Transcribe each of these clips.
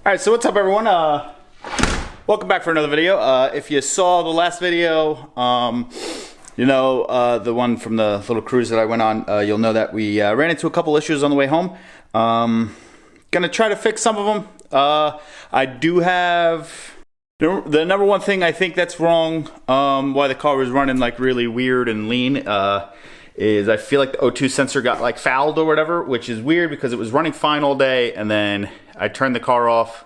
Alright, so what's up everyone? Welcome back for another video. If you saw the last video, the one from the little cruise that I went on, you'll know that we ran into a couple issues on the way home. Gonna try to fix some of them. I do have the number one thing I think that's wrong, why the car was running like really weird and lean, is I feel like the O2 sensor got like fouled or whatever, which is weird because it was running fine all day, and then I turned the car off,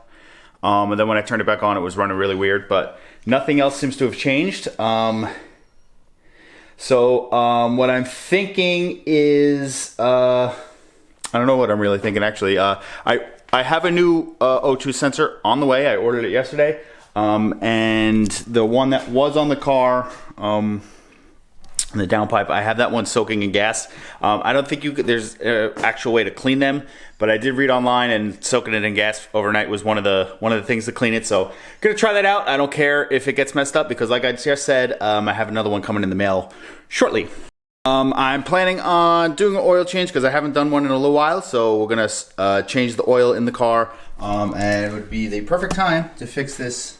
and then when I turned it back on, it was running really weird, but nothing else seems to have changed. What I'm thinking is, I don't know what I'm really thinking actually. I have a new O2 sensor on the way. I ordered it yesterday, and the one that was on the car, the downpipe, I have that one soaking in gas. I don't think there's an actual way to clean them, but I did read online, and soaking it in gas overnight was one of the things to clean it. So gonna try that out. I don't care if it gets messed up because, like I just said, I have another one coming in the mail shortly. I'm planning on doing an oil change because I haven't done one in a little while. So we're gonna change the oil in the car, and it would be the perfect time to fix this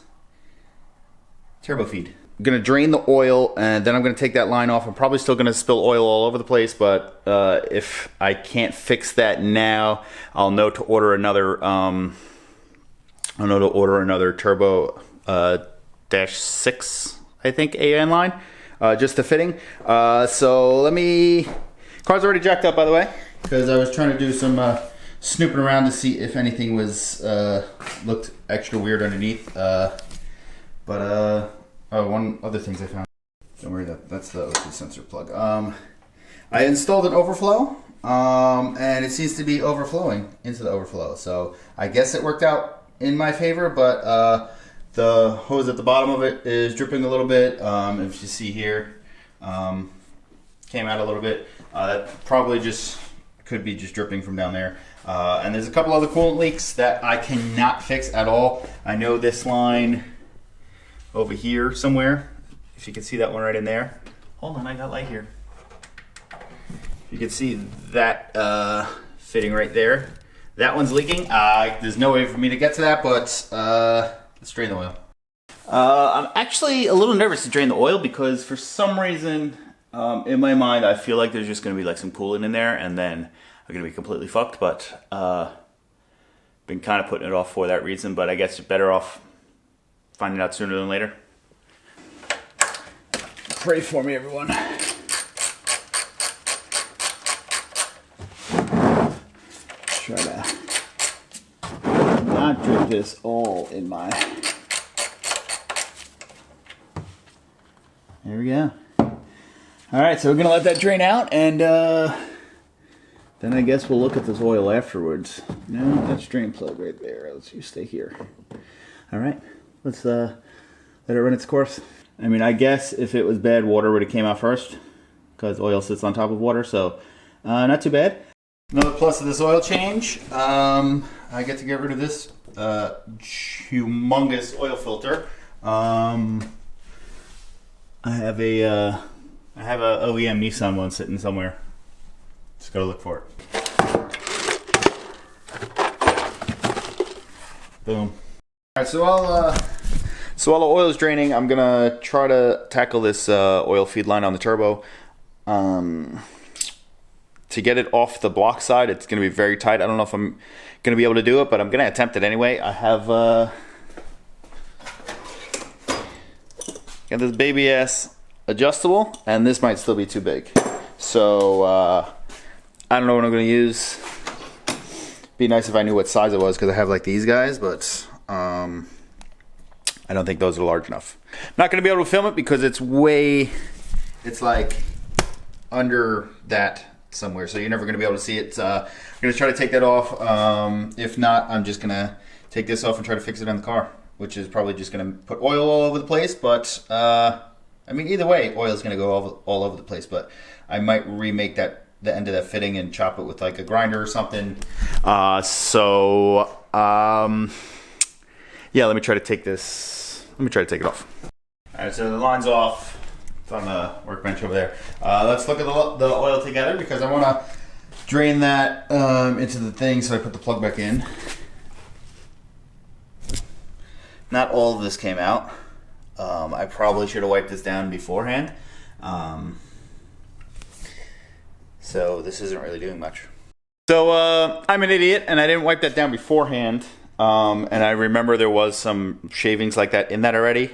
turbo feed. I'm gonna drain the oil, and then I'm gonna take that line off. I'm probably still gonna spill oil all over the place, but if I can't fix that now, I'll know to order another. Turbo -6, I think, AN line, just the fitting. So let me. Car's already jacked up, by the way, because I was trying to do some snooping around to see if anything was looked extra weird underneath. Oh, one other things I found. Don't worry, that's the O2 sensor plug. I installed an overflow, and it seems to be overflowing into the overflow. So I guess it worked out in my favor, but the hose at the bottom of it is dripping a little bit. If you see here, came out a little bit. That probably just could be just dripping from down there. And there's a couple other coolant leaks that I cannot fix at all. I know this line over here somewhere, if you can see that one right in there. Hold on, I got light here. You can see that fitting right there. That one's leaking. There's no way for me to get to that, but let's drain the oil. I'm actually a little nervous to drain the oil because for some reason, in my mind, I feel like there's just gonna be like some coolant in there, and then I'm gonna be completely fucked, but been kind of putting it off for that reason, but I guess you're better off finding out sooner than later. Pray for me, everyone. Try to not drip this all in my. There we go. All right, so we're gonna let that drain out, and then I guess we'll look at this oil afterwards. No, that's drain plug right there. Let's you stay here. All right. Let's let it run its course. I mean, I guess if it was bad, water would have came out first because oil sits on top of water, so not too bad. Another plus of this oil change, I get to get rid of this humongous oil filter. I have a OEM Nissan one sitting somewhere. Just gotta look for it. Boom. All right, so while the oil is draining, I'm gonna try to tackle this oil feed line on the turbo. To get it off the block side, it's gonna be very tight. I don't know if I'm gonna be able to do it, but I'm gonna attempt it anyway. I have got this baby ass adjustable, and this might still be too big. So I don't know what I'm gonna use. Be nice if I knew what size it was because I have like these guys, but I don't think those are large enough. Not gonna be able to film it because it's like under that somewhere, so you're never gonna be able to see it. I'm gonna try to take that off. If not, I'm just gonna take this off and try to fix it on the car, which is probably just gonna put oil all over the place, but I mean, either way, oil is gonna go all over the place, but I might remake the end of that fitting and chop it with like a grinder or something. Yeah, let me try to take this. Let me try to take it off. All right, so the line's off. It's on the workbench over there. Let's look at the oil together because I want to drain that into the thing, so I put the plug back in. not all of this came out. I probably should have wiped this down beforehand. So this isn't really doing much. So I'm an idiot, and I didn't wipe that down beforehand. And I remember there was some shavings like that in that already.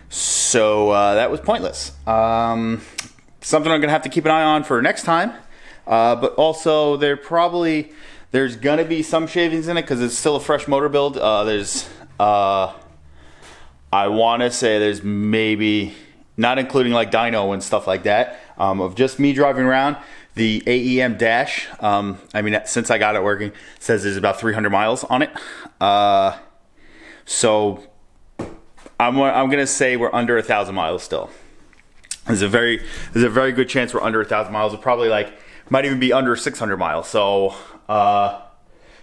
So that was pointless. Something I'm gonna have to keep an eye on for next time. But also there's gonna be some shavings in it because it's still a fresh motor build. I want to say there's maybe, not including like dyno and stuff like that, of just me driving around. The AEM dash, I mean, since I got it working, says there's about 300 miles on it. So I'm gonna say we're under 1,000 miles still. There's a very good chance we're under 1,000 miles. It probably might even be under 600 miles. So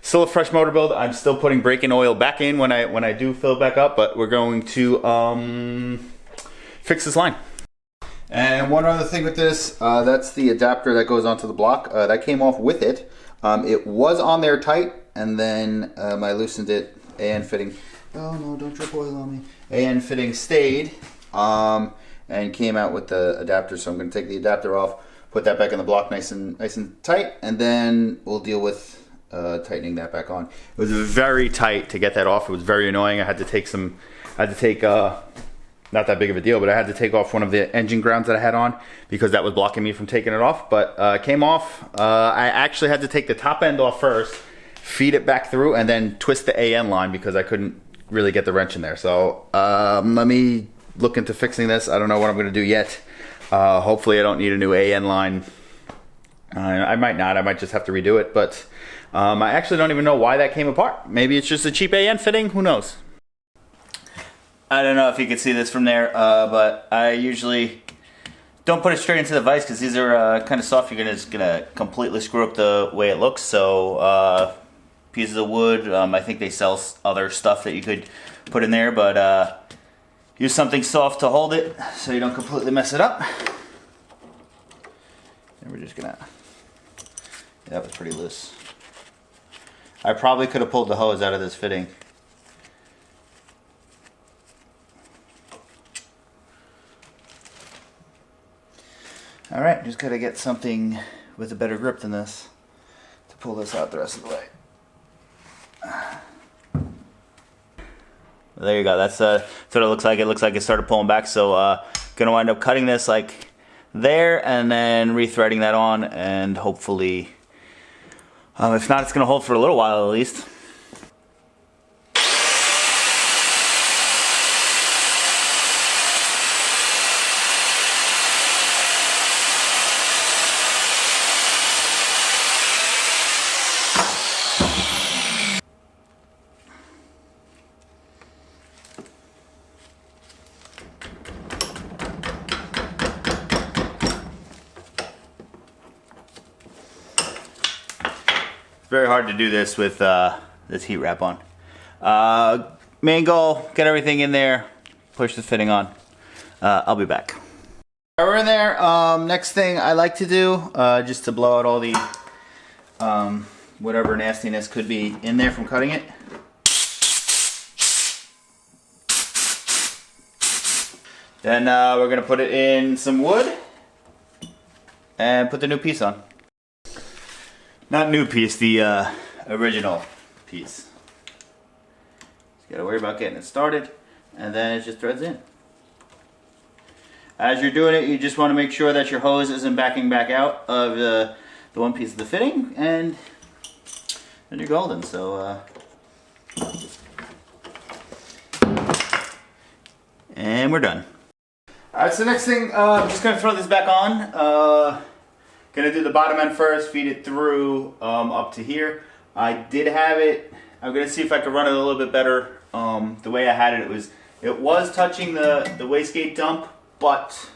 still a fresh motor build. I'm still putting braking oil back in when I do fill it back up, but we're going to fix this line. And one other thing with this, that's the adapter that goes onto the block. That came off with it. It was on there tight, and then I loosened it. AN fitting. Oh no! Don't drip oil on me. AN fitting stayed, and came out with the adapter. So I'm going to take the adapter off, put that back in the block, nice and tight, and then we'll deal with tightening that back on. It was very tight to get that off. It was very annoying. I had to take not that big of a deal, but I had to take off one of the engine grounds that I had on because that was blocking me from taking it off. But it came off. I actually had to take the top end off first, feed it back through, and then twist the AN line because I couldn't really get the wrench in there. So let me look into fixing this. I don't know what I'm going to do yet. Hopefully I don't need a new AN line. I might not. I might just have to redo it. But I actually don't even know why that came apart. Maybe it's just a cheap AN fitting. Who knows? I don't know if you can see this from there, but I usually don't put it straight into the vise because these are kind of soft. You're just gonna completely screw up the way it looks. So pieces of wood. I think they sell other stuff that you could put in there, but use something soft to hold it so you don't completely mess it up. And we're just gonna. Yeah, that was pretty loose. I probably could have pulled the hose out of this fitting. All right, just gotta get something with a better grip than this to pull this out the rest of the way. There you go. That's what it looks like. It looks like it started pulling back. So gonna wind up cutting this like there and then rethreading that on, and hopefully, if not, it's gonna hold for a little while at least. Very hard to do this with this heat wrap on. Main goal, get everything in there, push the fitting on. I'll be back. All right, we're in there. Next thing I like to do, just to blow out all the whatever nastiness could be in there from cutting it. Then we're gonna put it in some wood and put the new piece on. Not new piece, the original piece. Just gotta worry about getting it started, and then it just threads in. As you're doing it, you just want to make sure that your hose isn't backing back out of the one piece of the fitting, and then you're golden. So, and we're done. All right, so next thing, I'm just gonna throw this back on. Gonna do the bottom end first, feed it through up to here. I did have it. I'm gonna see if I could run it a little bit better. The way I had it, it was touching the wastegate dump, but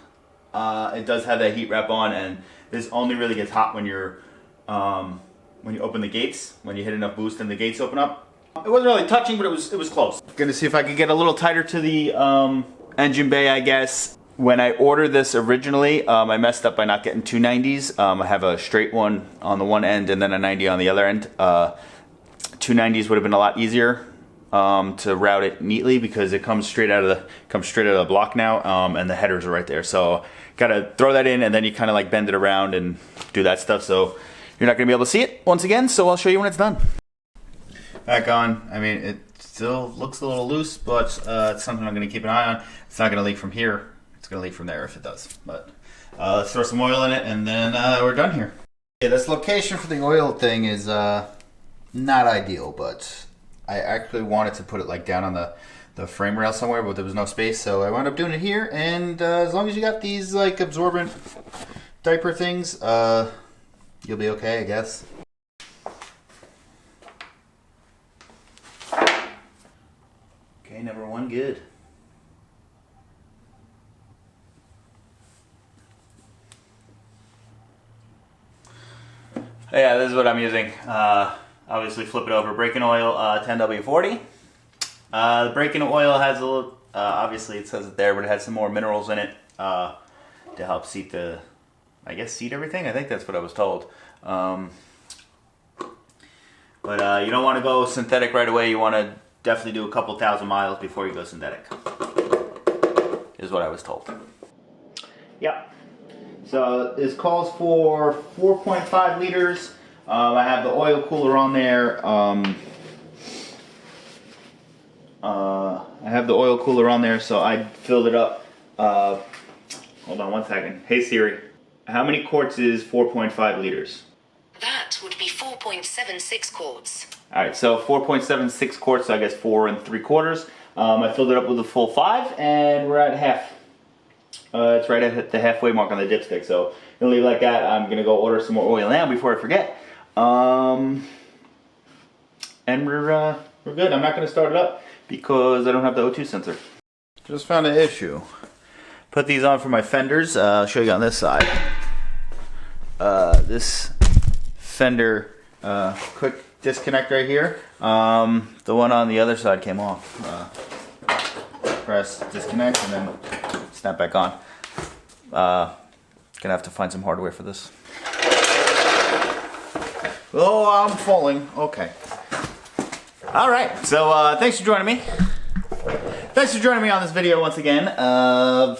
it does have that heat wrap on, and this only really gets hot when you open the gates. When you hit enough boost and the gates open up. It wasn't really touching, but it was close. Gonna see if I could get a little tighter to the engine bay, I guess. When I ordered this originally, I messed up by not getting two 90s. I have a straight one on the one end and then a 90 on the other end. Two 90s would have been a lot easier to route it neatly, because it comes straight out of the block now, and the headers are right there. So gotta throw that in, and then you kind of like bend it around and do that stuff. So you're not gonna be able to see it once again. So I'll show you when it's done. Back on. I mean, it still looks a little loose, but it's something I'm gonna keep an eye on. It's not gonna leak from here. It's gonna leak from there if it does. But let's throw some oil in it, and then we're done here. Yeah, this location for the oil thing is not ideal, but I actually wanted to put it like down on the frame rail somewhere, but there was no space, so I wound up doing it here. And as long as you got these like absorbent diaper things, you'll be okay, I guess. Okay, number one, good. Yeah, this is what I'm using. Obviously, flip it over. Break-in oil, 10W40. The break-in oil has a little, obviously it says it there, but it has some more minerals in it to help seat everything. I think that's what I was told. But you don't want to go synthetic right away. You want to definitely do a couple thousand miles before you go synthetic, is what I was told. Yep. So this calls for 4.5 liters. I have the oil cooler on there. So I filled it up. Hold on one second. Hey Siri, how many quarts is 4.5 liters? That would be 4.76 quarts. Alright, so 4.76 quarts, so I guess 4 3/4. I filled it up with a full 5, and we're at half. It's right at the halfway mark on the dipstick, so gonna leave it like that. I'm gonna go order some more oil now before I forget. And we're good. I'm not gonna start it up because I don't have the O2 sensor. Just found an issue. Put these on for my fenders. I'll show you on this side. This fender quick disconnect right here. The one on the other side came off. Press disconnect and then snap back on. Gonna have to find some hardware for this. Oh, I'm falling. Okay. All right. So thanks for joining me. Thanks for joining me on this video once again of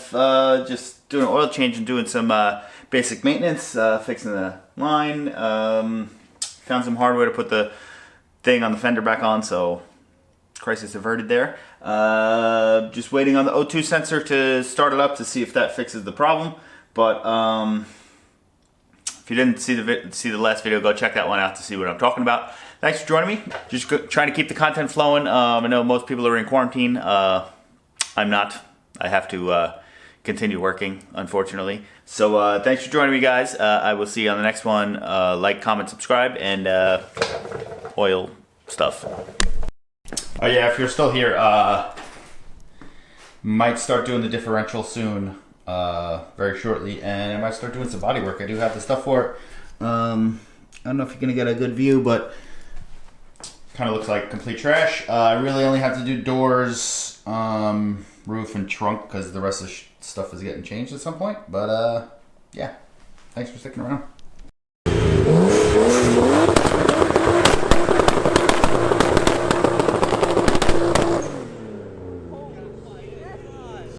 just doing an oil change and doing some basic maintenance, fixing the line. Found some hardware to put the thing on the fender back on, so crisis averted there. Just waiting on the O2 sensor to start it up to see if that fixes the problem. But if you didn't see the last video, go check that one out to see what I'm talking about. Thanks for joining me. Just trying to keep the content flowing. I know most people are in quarantine. I'm not. I have to continue working, unfortunately. So thanks for joining me, guys. I will see you on the next one. Like, comment, subscribe, and oil stuff. Oh yeah, if you're still here, might start doing the differential soon, very shortly, and I might start doing some body work. I do have the stuff for it. I don't know if you're gonna get a good view, but kind of looks like complete trash. I really only have to do doors, roof, and trunk because the rest of the stuff is getting changed at some point. But yeah, thanks for sticking around.